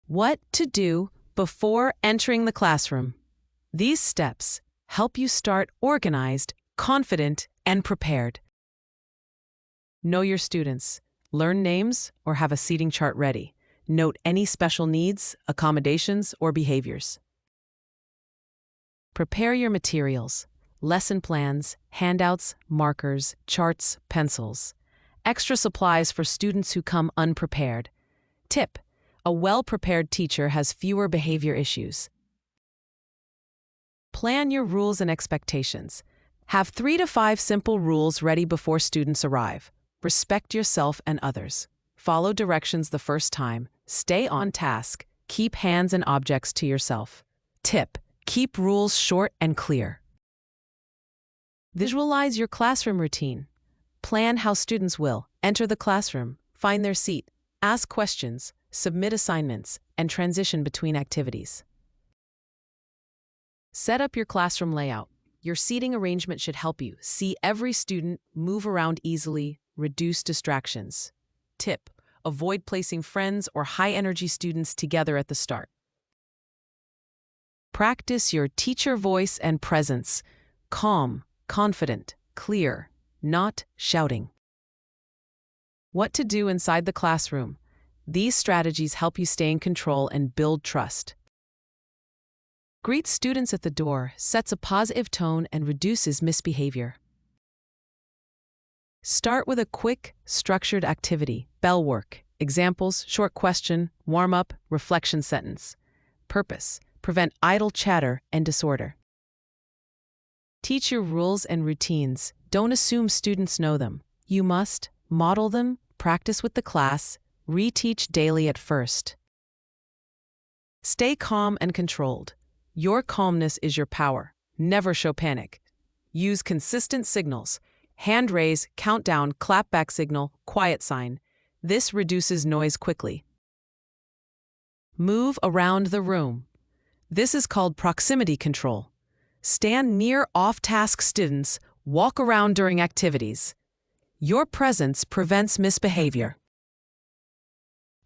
What to do before entering the classroom. These steps help you start organized, confident, and prepared. Know your students. Learn names or have a seating chart ready. Note any special needs, accommodations, or behaviors. Prepare your materials. Lesson plans, handouts, markers, charts, pencils. Extra supplies for students who come unprepared. Tip: a well-prepared teacher has fewer behavior issues. Plan your rules and expectations. Have 3 to 5 simple rules ready before students arrive. Respect yourself and others. Follow directions the first time. Stay on task. Keep hands and objects to yourself. Tip: keep rules short and clear. Visualize your classroom routine. Plan how students will enter the classroom, find their seat, ask questions, submit assignments, and transition between activities. Set up your classroom layout. Your seating arrangement should help you see every student, move around easily, reduce distractions. Tip: avoid placing friends or high-energy students together at the start. Practice your teacher voice and presence. Calm, confident, clear, not shouting. What to do inside the classroom. These strategies help you stay in control and build trust. Greet students at the door, sets a positive tone, and reduces misbehavior. Start with a quick, structured activity. Bell work. Examples: short question, warm-up, reflection sentence. Purpose: prevent idle chatter and disorder. Teach your rules and routines. Don't assume students know them. You must model them, practice with the class, reteach daily at first. Stay calm and controlled. Your calmness is your power. Never show panic. Use consistent signals. Hand raise, countdown, clapback signal, quiet sign. This reduces noise quickly. Move around the room. This is called proximity control. Stand near off-task students, walk around during activities. Your presence prevents misbehavior.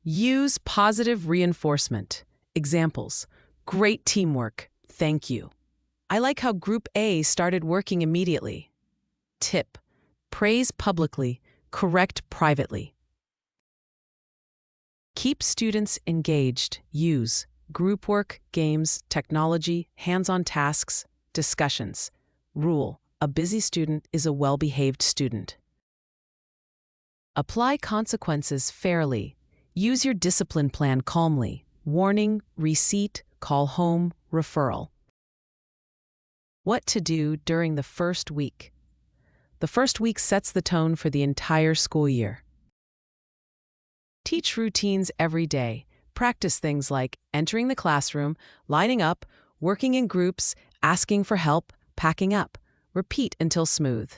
Use positive reinforcement. Examples: great teamwork, thank you. I like how Group A started working immediately. Tip: praise publicly, correct privately. Keep students engaged. Use group work, games, technology, hands-on tasks, discussions. Rule: a busy student is a well-behaved student. Apply consequences fairly. Use your discipline plan calmly. Warning, reseat, call home, referral. What to do during the first week. The first week sets the tone for the entire school year. Teach routines every day. Practice things like entering the classroom, lining up, working in groups, asking for help, packing up. Repeat until smooth.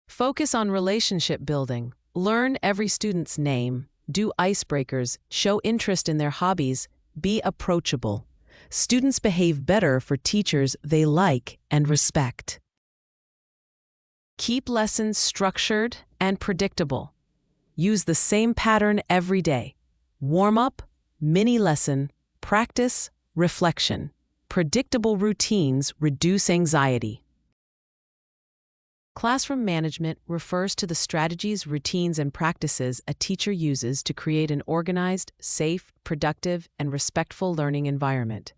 Focus on relationship building. Learn every student's name. Do icebreakers. Show interest in their hobbies. Be approachable. Students behave better for teachers they like and respect. Keep lessons structured and predictable. Use the same pattern every day. Warm-up, mini-lesson, practice, reflection. Predictable routines reduce anxiety. Classroom management refers to the strategies, routines, and practices a teacher uses to create an organized, safe, productive, and respectful learning environment.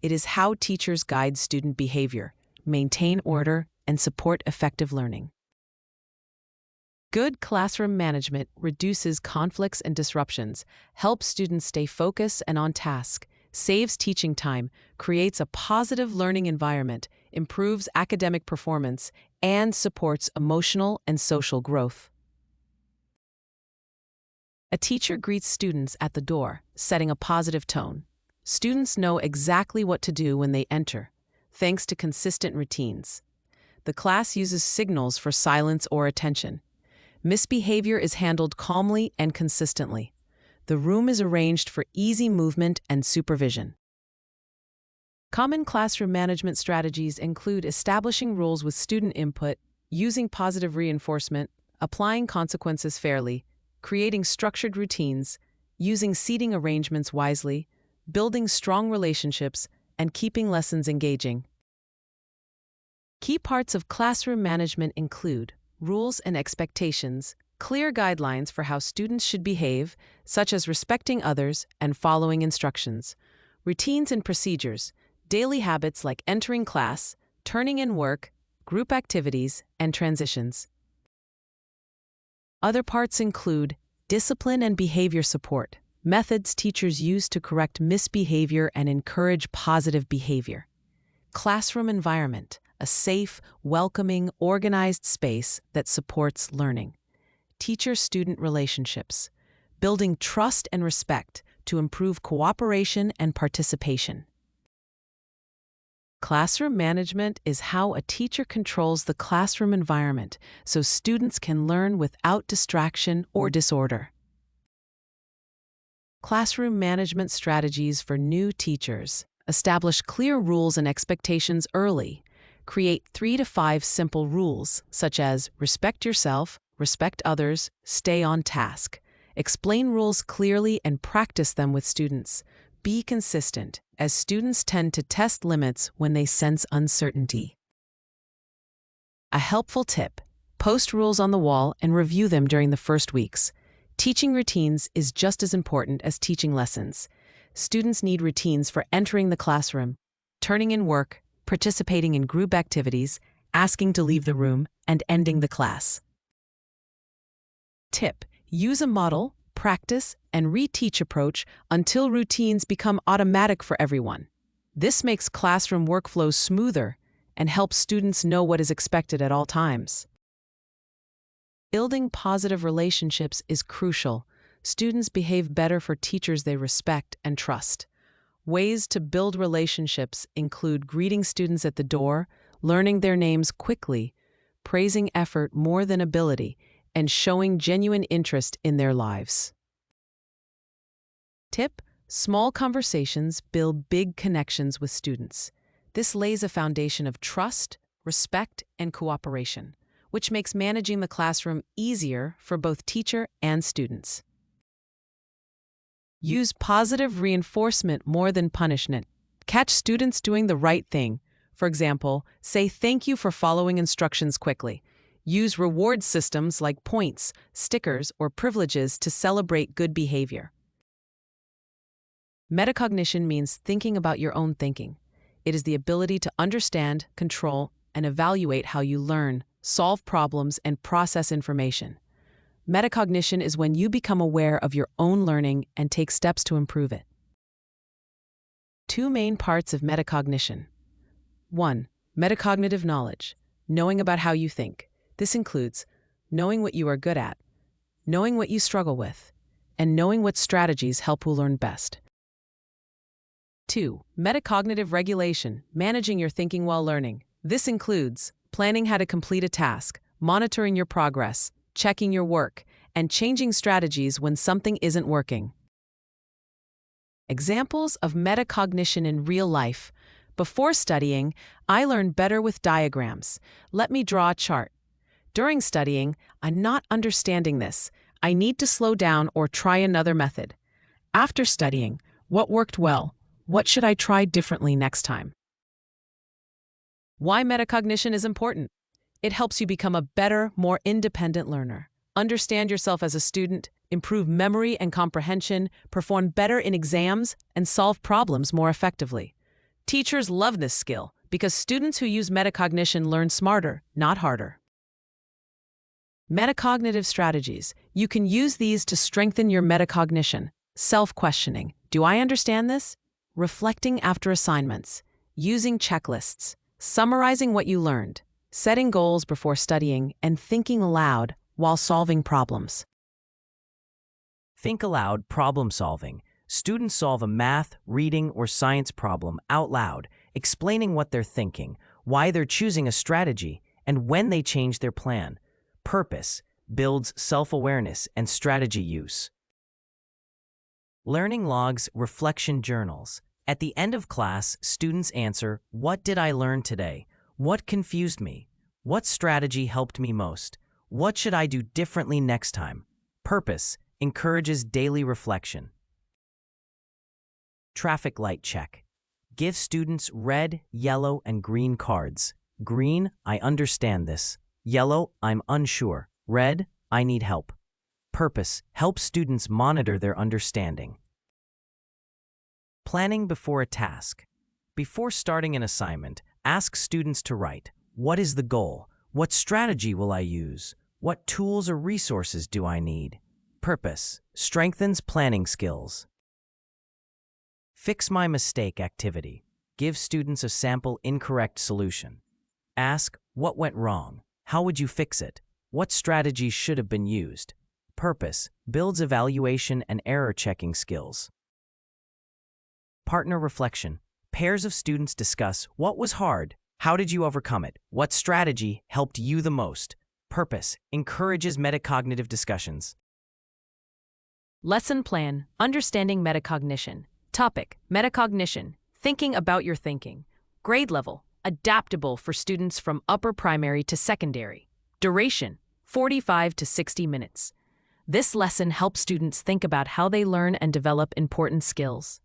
It is how teachers guide student behavior, maintain order, and support effective learning. Good classroom management reduces conflicts and disruptions, helps students stay focused and on task, saves teaching time, creates a positive learning environment, improves academic performance, and supports emotional and social growth. A teacher greets students at the door, setting a positive tone. Students know exactly what to do when they enter, thanks to consistent routines. The class uses signals for silence or attention. Misbehavior is handled calmly and consistently. The room is arranged for easy movement and supervision. Common classroom management strategies include establishing rules with student input, using positive reinforcement, applying consequences fairly, creating structured routines, using seating arrangements wisely, building strong relationships, and keeping lessons engaging. Key parts of classroom management include rules and expectations, clear guidelines for how students should behave, such as respecting others and following instructions, routines and procedures, daily habits like entering class, turning in work, group activities, and transitions. Other parts include discipline and behavior support, methods teachers use to correct misbehavior and encourage positive behavior. Classroom environment, a safe, welcoming, organized space that supports learning. Teacher-student relationships, building trust and respect to improve cooperation and participation. Classroom management is how a teacher controls the classroom environment so students can learn without distraction or disorder. Classroom management strategies for new teachers. Establish clear rules and expectations early. Create 3 to 5 simple rules, such as respect yourself, respect others, stay on task. Explain rules clearly and practice them with students. Be consistent, as students tend to test limits when they sense uncertainty. A helpful tip: post rules on the wall and review them during the first weeks. Teaching routines is just as important as teaching lessons. Students need routines for entering the classroom, turning in work, participating in group activities, asking to leave the room, and ending the class. Tip: use a model, practice, and reteach approach until routines become automatic for everyone. This makes classroom workflows smoother and helps students know what is expected at all times. Building positive relationships is crucial. Students behave better for teachers they respect and trust. Ways to build relationships include greeting students at the door, learning their names quickly, praising effort more than ability, and showing genuine interest in their lives. Tip: small conversations build big connections with students. This lays a foundation of trust, respect, and cooperation, which makes managing the classroom easier for both teacher and students. Use positive reinforcement more than punishment. Catch students doing the right thing. For example, say thank you for following instructions quickly. Use reward systems like points, stickers, or privileges to celebrate good behavior. Metacognition means thinking about your own thinking. It is the ability to understand, control, and evaluate how you learn, solve problems, and process information. Metacognition is when you become aware of your own learning and take steps to improve it. 2 main parts of metacognition. 1. Metacognitive knowledge, knowing about how you think. This includes knowing what you are good at, knowing what you struggle with, and knowing what strategies help you learn best. 2. Metacognitive regulation, managing your thinking while learning. This includes planning how to complete a task, monitoring your progress, checking your work, and changing strategies when something isn't working. Examples of metacognition in real life. Before studying, I learned better with diagrams. Let me draw a chart. During studying, I'm not understanding this. I need to slow down or try another method. After studying, what worked well? What should I try differently next time? Why metacognition is important? It helps you become a better, more independent learner. Understand yourself as a student, improve memory and comprehension, perform better in exams, and solve problems more effectively. Teachers love this skill because students who use metacognition learn smarter, not harder. Metacognitive strategies. You can use these to strengthen your metacognition. Self-questioning. Do I understand this? Reflecting after assignments. Using checklists. Summarizing what you learned. Setting goals before studying, and thinking aloud while solving problems. Think aloud problem solving. Students solve a math, reading, or science problem out loud, explaining what they're thinking, why they're choosing a strategy, and when they change their plan. Purpose builds self-awareness and strategy use. Learning logs, reflection journals. At the end of class, students answer, "What did I learn today? What confused me? What strategy helped me most? What should I do differently next time?" Purpose encourages daily reflection. Traffic light check. Give students red, yellow, and green cards. Green, I understand this. Yellow, I'm unsure. Red, I need help. Purpose, help students monitor their understanding. Planning before a task. Before starting an assignment, ask students to write, what is the goal? What strategy will I use? What tools or resources do I need? Purpose, strengthens planning skills. Fix my mistake activity. Give students a sample incorrect solution. Ask, what went wrong? How would you fix it? What strategies should have been used? Purpose, builds evaluation and error checking skills. Partner reflection. Pairs of students discuss what was hard, how did you overcome it, what strategy helped you the most. Purpose, encourages metacognitive discussions. Lesson plan, understanding metacognition. Topic, metacognition, thinking about your thinking. Grade level, adaptable for students from upper primary to secondary. Duration, 45 to 60 minutes. This lesson helps students think about how they learn and develop important skills.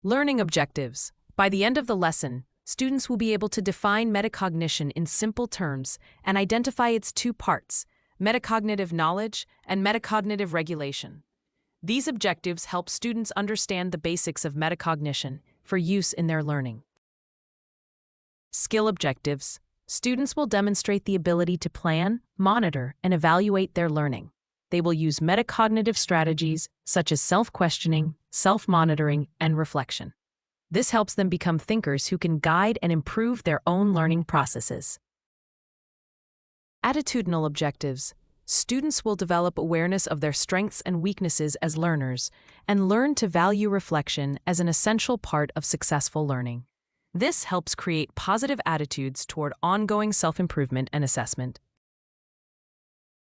Learning objectives. By the end of the lesson, students will be able to define metacognition in simple terms and identify its two parts, metacognitive knowledge and metacognitive regulation. These objectives help students understand the basics of metacognition for use in their learning. Skill objectives. Students will demonstrate the ability to plan, monitor, and evaluate their learning. They will use metacognitive strategies such as self-questioning, self-monitoring, and reflection. This helps them become thinkers who can guide and improve their own learning processes. Attitudinal objectives. Students will develop awareness of their strengths and weaknesses as learners and learn to value reflection as an essential part of successful learning. This helps create positive attitudes toward ongoing self-improvement and assessment.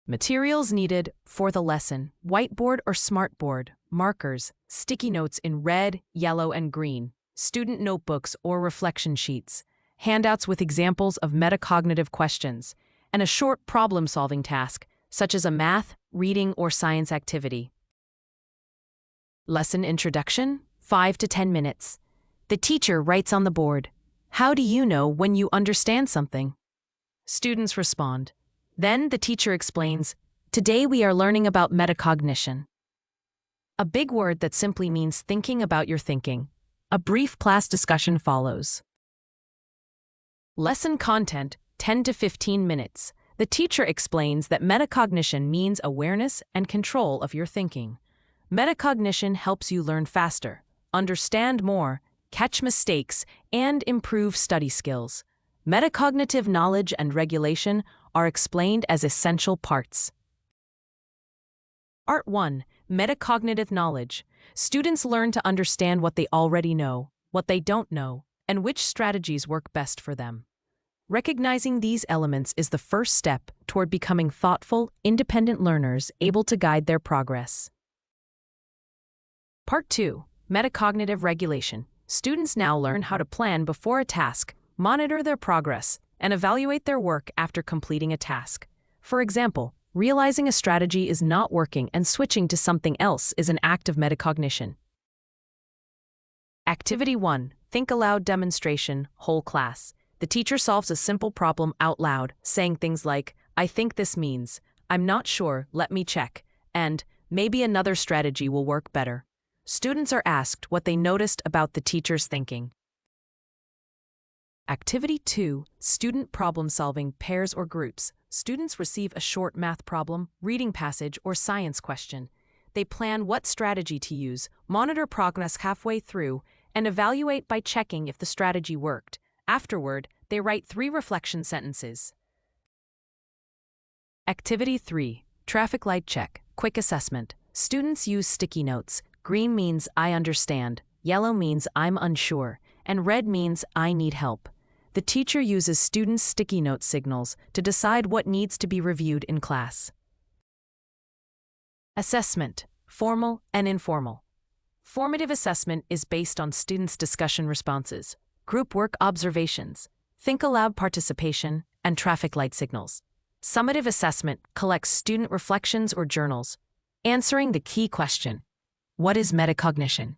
Materials needed for the lesson: whiteboard or smartboard, markers, sticky notes in red, yellow, and green, student notebooks or reflection sheets, handouts with examples of metacognitive questions, and a short problem-solving task, such as a math, reading, or science activity. Lesson introduction, 5 to 10 minutes. The teacher writes on the board, "How do you know when you understand something?" Students respond. Then the teacher explains, "Today we are learning about metacognition." A big word that simply means thinking about your thinking. A brief class discussion follows. Lesson content, 10 to 15 minutes. The teacher explains that metacognition means awareness and control of your thinking. Metacognition helps you learn faster, understand more, catch mistakes, and improve study skills. Metacognitive knowledge and regulation are explained as essential parts. Art 1. Metacognitive knowledge. Students learn to understand what they already know, what they don't know, and which strategies work best for them. Recognizing these elements is the first step toward becoming thoughtful, independent learners able to guide their progress. Part 2. Metacognitive regulation. Students now learn how to plan before a task, monitor their progress, and evaluate their work after completing a task. For example, realizing a strategy is not working and switching to something else is an act of metacognition. Activity 1. Think aloud demonstration, whole class. The teacher solves a simple problem out loud, saying things like, "I think this means," "I'm not sure, let me check," and "maybe another strategy will work better." Students are asked what they noticed about the teacher's thinking. Activity 2. Student problem-solving, pairs or groups. Students receive a short math problem, reading passage, or science question. They plan what strategy to use, monitor progress halfway through, and evaluate by checking if the strategy worked. Afterward, they write 3 reflection sentences. Activity 3. Traffic light check, quick assessment. Students use sticky notes. Green means I understand, yellow means I'm unsure, and red means I need help. The teacher uses students' sticky note signals to decide what needs to be reviewed in class. Assessment, formal and informal. Formative assessment is based on students' discussion responses, group work observations, think aloud participation, and traffic light signals. Summative assessment collects student reflections or journals, answering the key question, What is metacognition?